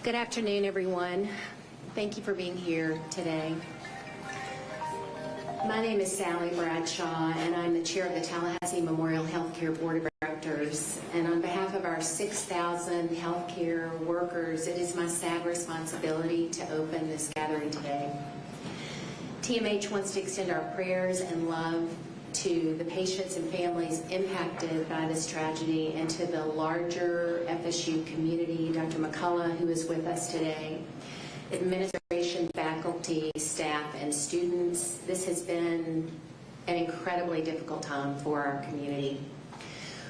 Good afternoon, everyone. Thank you for being here today. My name is Sally Bradshaw, and I'm the chair of the Tallahassee Memorial Healthcare Board of Directors. And on behalf of our 6,000 healthcare workers, it is my sad responsibility to open this gathering today. TMH wants to extend our prayers and love to the patients and families impacted by this tragedy and to the larger FSU community. Dr. McCullough, who is with us today, administration, faculty, staff, and students. This has been an incredibly difficult time for our community.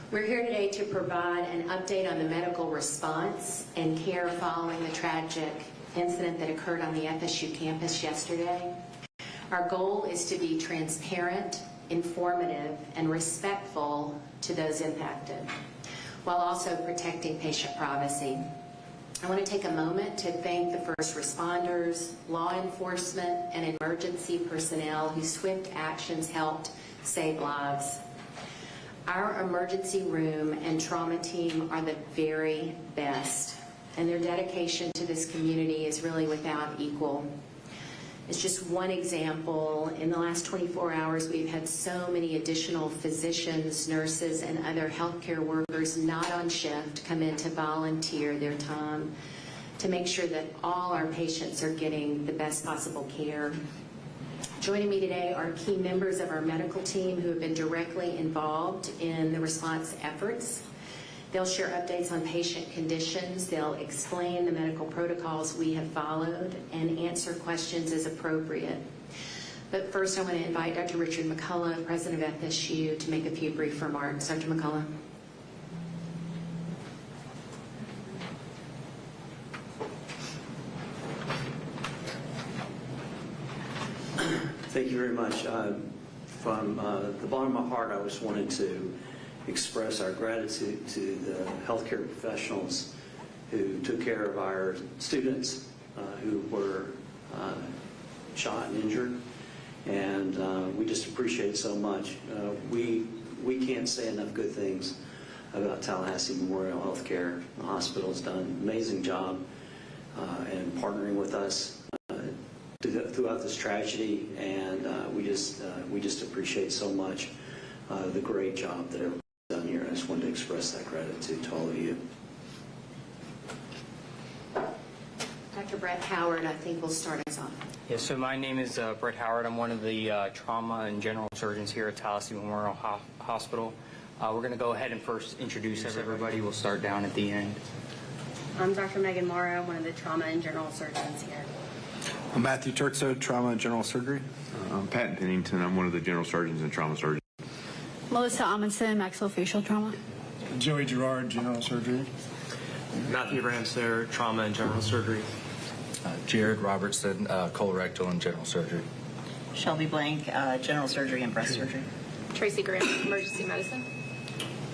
We're here today to provide an update on the medical response and care following the tragic incident that occurred on the FSU campus yesterday. Our goal is to be transparent, informative, and respectful to those impacted, while also protecting patient privacy. I want to take a moment to thank the first responders, law enforcement, and emergency personnel whose swift actions helped save lives. Our emergency room and trauma team are the very best, and their dedication to this community is really without equal. It's just one example. In the last 24 hours, we've had so many additional physicians, nurses, and other healthcare workers not on shift come in to volunteer their time to make sure that all our patients are getting the best possible care. Joining me today are key members of our medical team who have been directly involved in the response efforts. They'll share updates on patient conditions, they'll explain the medical protocols we have followed, and answer questions as appropriate. But first I want to invite Dr. Richard McCullough, President of FSU, to make a few brief remarks. Dr. McCullough. Thank you very much. From the bottom of my heart, I just wanted to express our gratitude to the healthcare professionals who took care of our students who were shot and injured, and we just appreciate it so much. We can't say enough good things about Tallahassee Memorial Healthcare. The hospital has done an amazing job in partnering with us throughout this tragedy, and we just appreciate so much the great job that everybody's done here. I just wanted to express that gratitude to all of you. Dr. Brett Howard, I think will start us off. Yes, so my name is Brett Howard. I'm one of the trauma and general surgeons here at Tallahassee Memorial Hospital. We're going to go ahead and first introduce everybody. We'll start down at the end. I'm Dr. Megan Morrow, one of the trauma and general surgeons here. I'm Matthew Turkso, trauma and general surgery. I'm Pat Pennington. I'm one of the general surgeons and trauma surgeons. Melissa Amundsen, maxillofacial trauma. Joey Gerard, general surgery. Matthew Ramser, trauma and general surgery. Jared Robertson, colorectal and general surgery. Shelby Blank, general surgery and breast surgery. Tracy Graham, emergency medicine.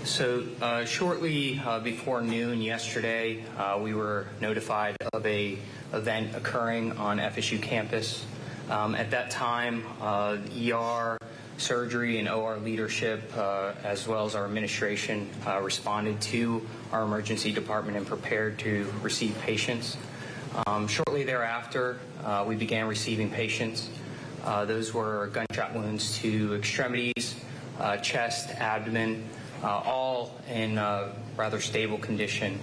So shortly before noon yesterday, we were notified of a event occurring on FSU campus. At that time, ER, surgery, and OR leadership, as well as our administration, responded to our emergency department and prepared to receive patients. Shortly thereafter, we began receiving patients. Those were gunshot wounds to extremities, chest, abdomen, all in rather stable condition.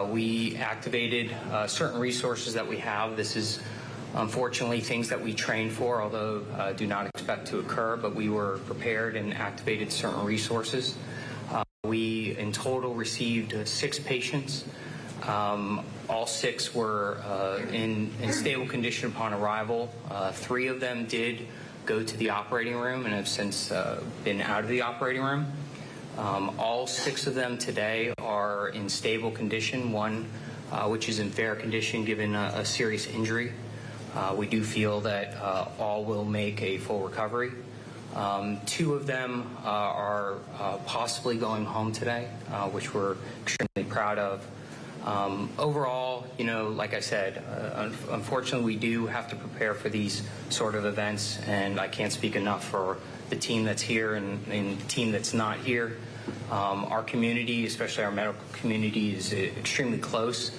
We activated certain resources that we have. This is unfortunately things that we trained for, although do not expect to occur, but we were prepared and activated certain resources. We in total received 6 patients. All 6 were in stable condition upon arrival. 3 of them did go to the operating room and have since been out of the operating room. All 6 of them today are in stable condition, one which is in fair condition given a serious injury. We do feel that all will make a full recovery. 2 of them are possibly going home today, which we're extremely proud of. Overall, you know, like I said, unfortunately we do have to prepare for these sort of events, and I can't speak enough for the team that's here and the team that's not here. Our community, especially our medical community, is extremely close.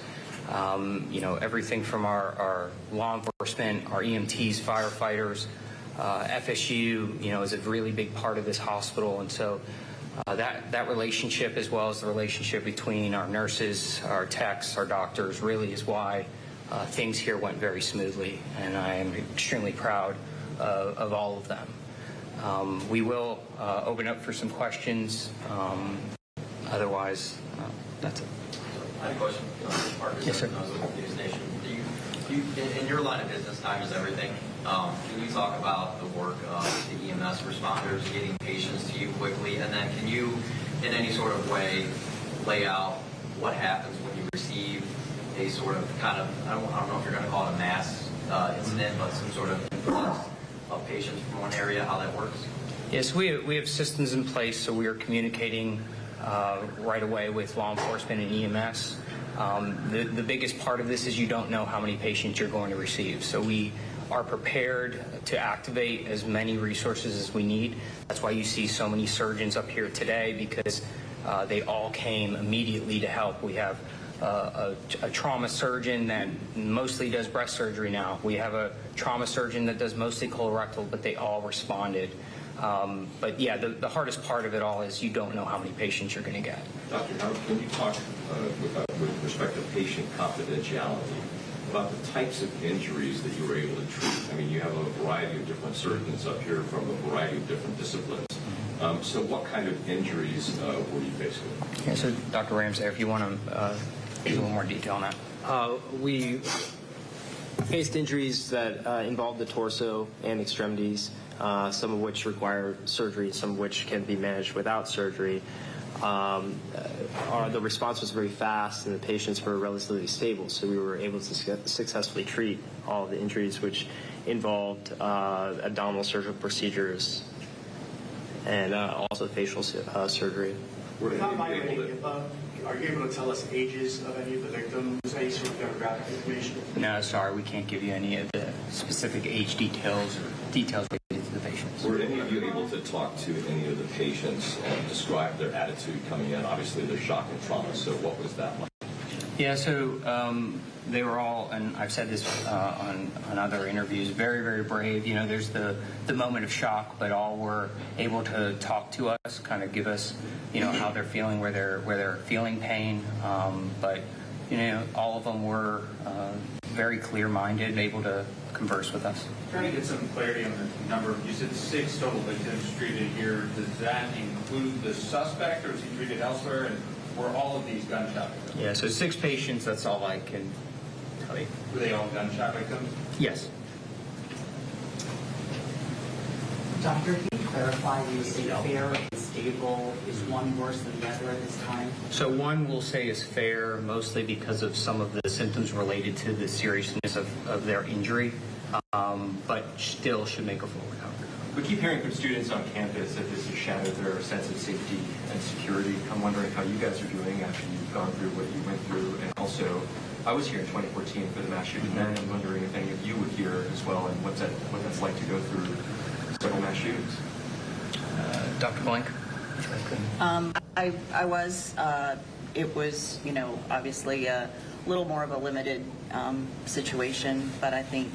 Everything from our law enforcement, our EMTs, firefighters, FSU, is a really big part of this hospital. And so that relationship, as well as the relationship between our nurses, our techs, our doctors, really is why things here went very smoothly. And I am extremely proud of all of them. We will open up for some questions. Otherwise, that's it. I have a question. Marcus, Yes, sir. News Nation. In your line of business, time is everything. Can you talk about the work of the EMS responders getting patients to you quickly? And then can you, in any sort of way, lay out what happens when you receive a sort of I don't know if you're going to call it a mass incident, but some sort of influx of patients from one area, how that works? Yes, we have systems in place, so we are communicating right away with law enforcement and EMS. The biggest part of this is you don't know how many patients you're going to receive. So we are prepared to activate as many resources as we need. That's why you see so many surgeons up here today, because they all came immediately to help. We have a trauma surgeon that mostly does breast surgery now. We have a trauma surgeon that does mostly colorectal, but they all responded. But yeah, the hardest part of it all is you don't know how many patients you're going to get. Dr. Howard, can you talk with respect to patient confidentiality about the types of injuries that you were able to treat? I mean, you have a variety of different surgeons up here from a variety of different disciplines. So what kind of injuries were you faced with? Yeah, so Dr. Ramsey, if you want to give a little more detail on that. We faced injuries that involved the torso and extremities, some of which require surgery, some of which can be managed without surgery. The response was very fast, and the patients were relatively stable, so we were able to successfully treat all of the injuries, which involved abdominal surgical procedures and also facial surgery. Are you able to tell us ages of any of the victims, any sort of demographic information? No, sorry, we can't give you any of the specific age details or details related to the patients. Were any of you able to talk to any of the patients and describe their attitude coming in? Obviously, they're shock and trauma, so what was that like? Yeah, so they were all, and I've said this on other interviews, very, very brave. There's the moment of shock, but all were able to talk to us, kind of give us, how they're feeling, where they're feeling pain. But all of them were very clear-minded, able to converse with us. Trying to get some clarity on the number. You said 6 total victims treated here. Does that include the suspect, or is he treated elsewhere? And were all of these gunshot victims? Yeah, so 6 patients, that's all I can tell you. Were they all gunshot victims? Yes. Doctor, can you clarify when you say fair and stable, is one worse than the other at this time? So one we'll say is fair, mostly because of some of the symptoms related to the seriousness of their injury, but still should make a full recovery. We keep hearing from students on campus that this has shattered their sense of safety and security. I'm wondering how you guys are doing after you've gone through what you went through. And also, I was here in 2014 for the mass shooting then. I'm wondering if any of you were here as well, and what that's like to go through several mass shootings. Dr. Blank? I was. It was, obviously a little more of a limited situation, but I think,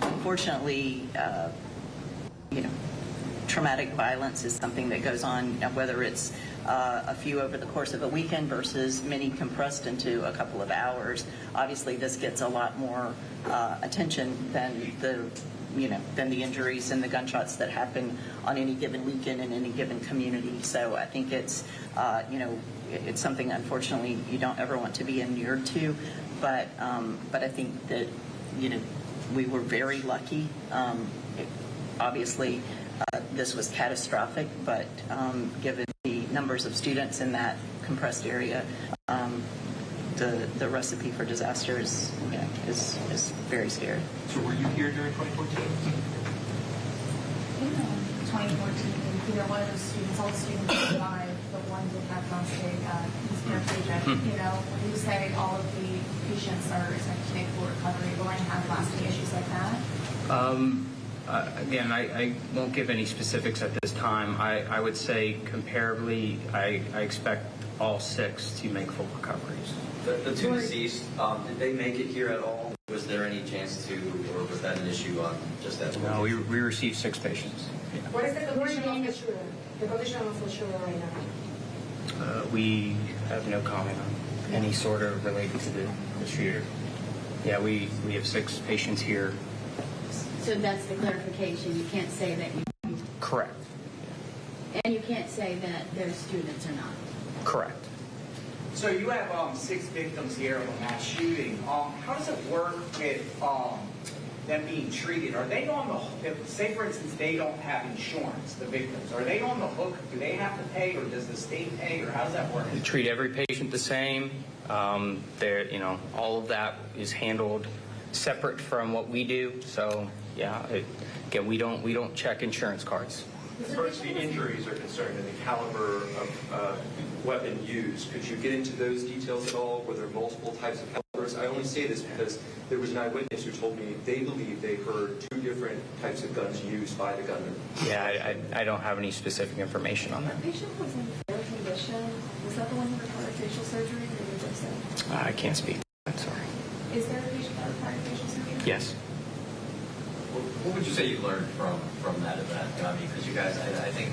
unfortunately, traumatic violence is something that goes on, whether it's a few over the course of a weekend versus many compressed into a couple of hours. Obviously, this gets a lot more attention than the injuries and the gunshots that happen on any given weekend in any given community. So I think it's, it's something, unfortunately, you don't ever want to be inured to. But I think that, we were very lucky. Obviously, this was catastrophic, but given the numbers of students in that compressed area, the recipe for disaster is very scary. So were you here during 2014? In 2014, there was students, all the students survived, but one did have drumstick miscarriage. When you say all of the patients are expected to make full recovery, will any have lasting issues like that? Again, I won't give any specifics at this time. I would say comparably, I expect all 6 to make full recoveries. The 2 deceased, did they make it here at all? Was there any chance to, or was that an issue on just that? No, we received 6 patients. What is the condition of the shooter? The condition of the shooter right now? We have no comment on any sort of related to the shooter. Yeah, we have 6 patients here. So that's the clarification. You can't say that you, Correct. And you can't say that they're students or not. Correct. So you have 6 victims here of a mass shooting. How does it work with them being treated? Are they on the, say for instance, they don't have insurance, the victims, are they on the hook? Do they have to pay, or does the state pay, or how does that work? We treat every patient the same. All of that is handled separate from what we do. So yeah, again, we don't check insurance cards. As far as the injuries are concerned and the caliber of weapon used, could you get into those details at all? Were there multiple types of calibers? I only say this because there was an eyewitness who told me they believe they heard 2 different types of guns used by the gunman. Yeah, I don't have any specific information on that. The patient was in fair condition. Was that the one who required facial surgery, or did you just say? I can't speak. I'm sorry. Is there a patient that required facial surgery? Yes. What would you say you learned from that event? I mean, because you guys, I think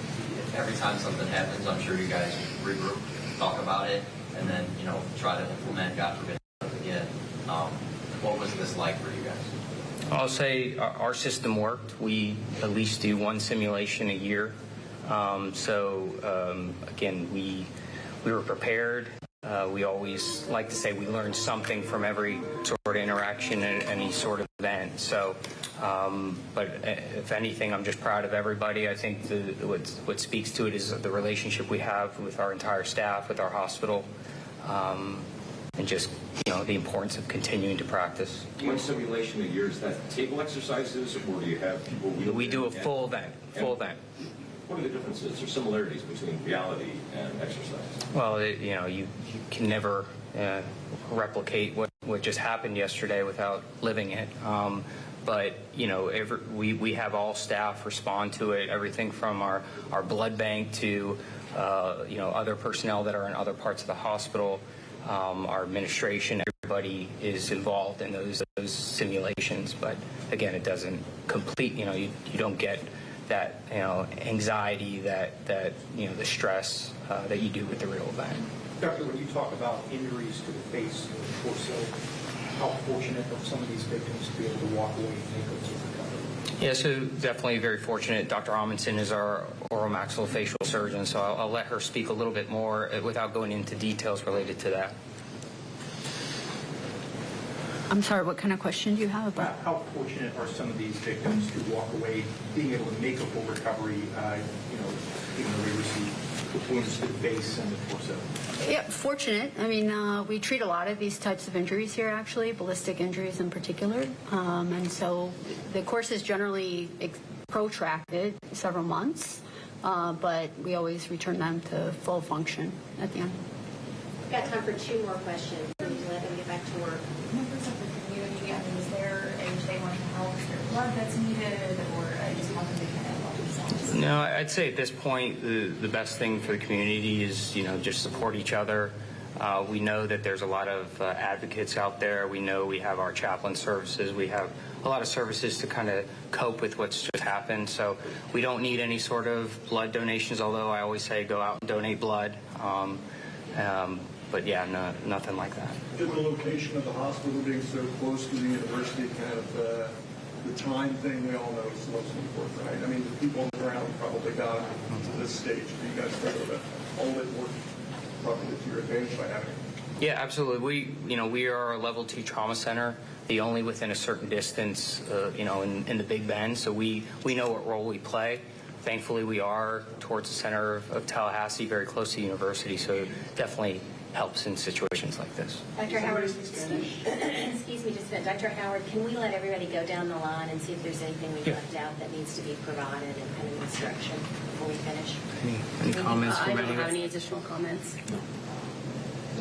every time something happens, I'm sure you guys regroup, talk about it, and then, try to implement, God forbid, again. What was this like for you guys? I'll say our system worked. We at least do 1 simulation a year. Again, we were prepared. We always like to say we learn something from every sort of interaction and any sort of event. So, but if anything, I'm just proud of everybody. I think what speaks to it is the relationship we have with our entire staff, with our hospital, and just the importance of continuing to practice. 1 simulation a year, is that table exercises, or do you have people? We do a full event. What are the differences or similarities between reality and exercise? Well, you can never replicate what just happened yesterday without living it. But we have all staff respond to it. Everything from our blood bank to other personnel that are in other parts of the hospital, our administration. Everybody is involved in those simulations. But again, it doesn't complete. You don't get that anxiety, that the stress that you do with the real event. Doctor, when you talk about injuries to the face and the torso, how fortunate are some of these victims to be able to walk away and make it to recovery? Yeah, so definitely very fortunate. Dr. Amundsen is our oral maxillofacial surgeon, so I'll let her speak a little bit more without going into details related to that. I'm sorry, what kind of question do you have about? How fortunate are some of these victims to walk away being able to make a full recovery, even though they receive wounds to the face and the torso? Yeah, fortunate. I mean, we treat a lot of these types of injuries here, actually, ballistic injuries in particular. And so the course is generally protracted, several months, but we always return them to full function at the end. We've got time for 2 more questions. We need to let them get back to work. Members of the community, I mean, is there if they want to help, is there blood that's needed, or just want them to kind of help themselves? No, I'd say at this point, the best thing for the community is, just support each other. We know that there's a lot of advocates out there. We know we have our chaplain services. We have a lot of services to kind of cope with what's just happened. So we don't need any sort of blood donations, although I always say go out and donate blood. But yeah, no, nothing like that. The location of the hospital being so close to the university, kind of the time thing, we all know is the most important, right? I mean, the people on the ground probably got it to this stage. You guys figure that all of it worked probably to your advantage by having it. Yeah, absolutely. We are a level 2 trauma center, the only within a certain distance, in the Big Bend. So we know what role we play. Thankfully, we are towards the center of Tallahassee, very close to the university. So it definitely helps in situations like this. Dr. Howard, excuse me just a minute. Dr. Howard, can we let everybody go down the line and see if there's anything we've left out that needs to be provided and kind of instruction before we finish? Any comments from I don't anyone? have any additional comments. No.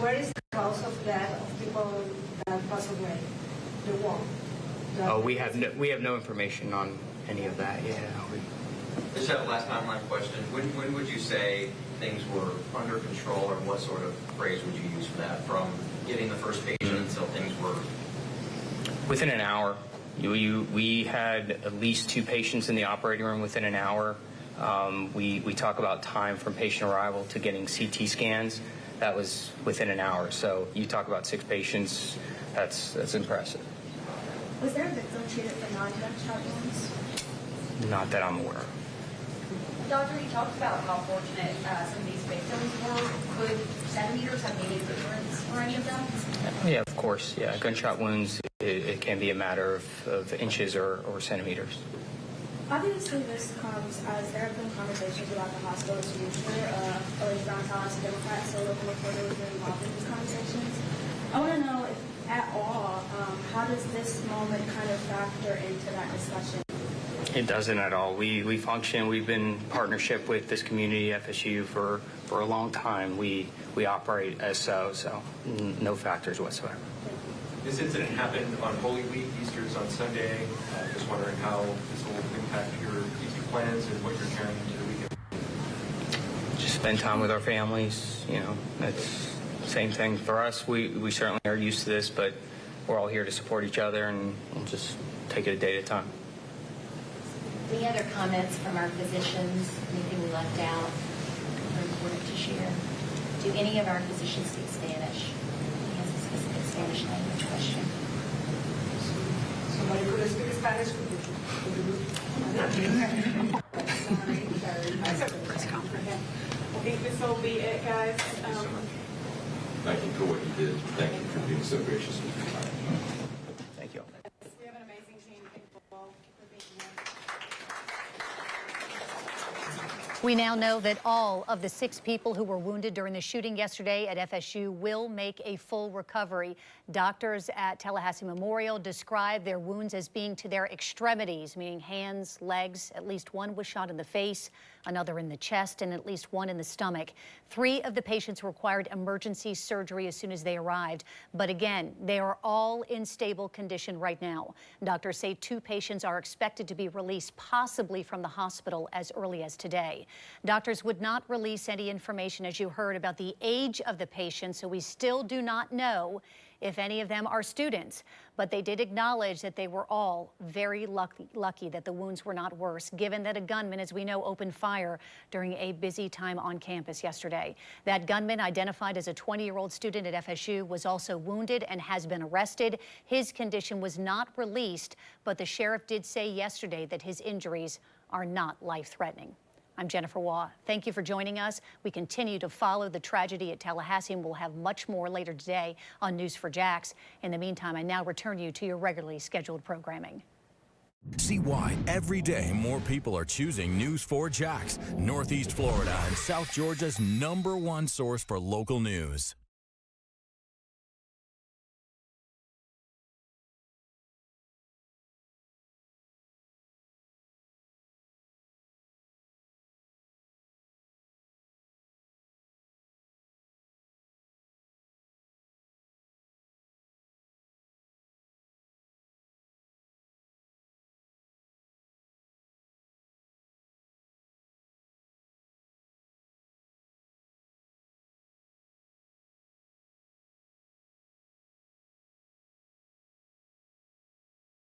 What is the cause of death of people that pass away? The war? Oh, we have no information on any of that. Yeah. Just have a last timeline question. When would you say things were under control, or what sort of phrase would you use for that, from getting the first patient until things were? Within an hour. We had at least 2 patients in the operating room within an hour. We talk about time from patient arrival to getting CT scans. That was within an hour. So you talk about 6 patients, that's impressive. Was there a victim treated for non-gunshot wounds? Not that I'm aware of. Doctor, you talked about how fortunate some of these victims were. Could centimeters have made a difference for any of them? Yeah, of course. Yeah, gunshot wounds, it can be a matter of inches or centimeters. Obviously, this comes as there have been conversations about the hospital's future. Elise Gonzalez, a Democrat, so local reporter, was very involved in these conversations. I want to know, if at all, how does this moment kind of factor into that discussion? It doesn't at all. We function. We've been in partnership with this community, FSU, for a long time. We operate as so no factors whatsoever. This incident happened on Holy Week. Easter's on Sunday. Just wondering how this will impact your Easter plans and what you're carrying into the weekend. Just spend time with our families. You know, that's the same thing for us. We certainly are used to this, but we're all here to support each other, and we'll just take it a day at a time. Any other comments from our physicians? Anything we left out or important to share? Do any of our physicians speak Spanish? He has a specific Spanish language question. Somebody could speak Spanish. I think this will be it, guys. Thank you for what you did. Thank you for being so gracious with your time. Thank you. We have an amazing team. Thank you all for being here. We now know that all of the 6 people who were wounded during the shooting yesterday at FSU will make a full recovery. Doctors at Tallahassee Memorial described their wounds as being to their extremities, meaning hands, legs. At least 1 was shot in the face, another in the chest, and at least 1 in the stomach. 3 of the patients required emergency surgery as soon as they arrived. But again, they are all in stable condition right now. Doctors say 2 patients are expected to be released possibly from the hospital as early as today. Doctors would not release any information, as you heard, about the age of the patients, so we still do not know if any of them are students. But they did acknowledge that they were all very lucky that the wounds were not worse, given that a gunman, as we know, opened fire during a busy time on campus yesterday. That gunman, identified as a 20-year-old student at FSU, was also wounded and has been arrested. His condition was not released, but the sheriff did say yesterday that his injuries are not life-threatening. I'm Jennifer Waugh. Thank you for joining us. We continue to follow the tragedy at Tallahassee, and we'll have much more later today on News4JAX. In the meantime, I now return you to your regularly scheduled programming. See why every day more people are choosing News4JAX, Northeast Florida and South Georgia's #1 source for local news.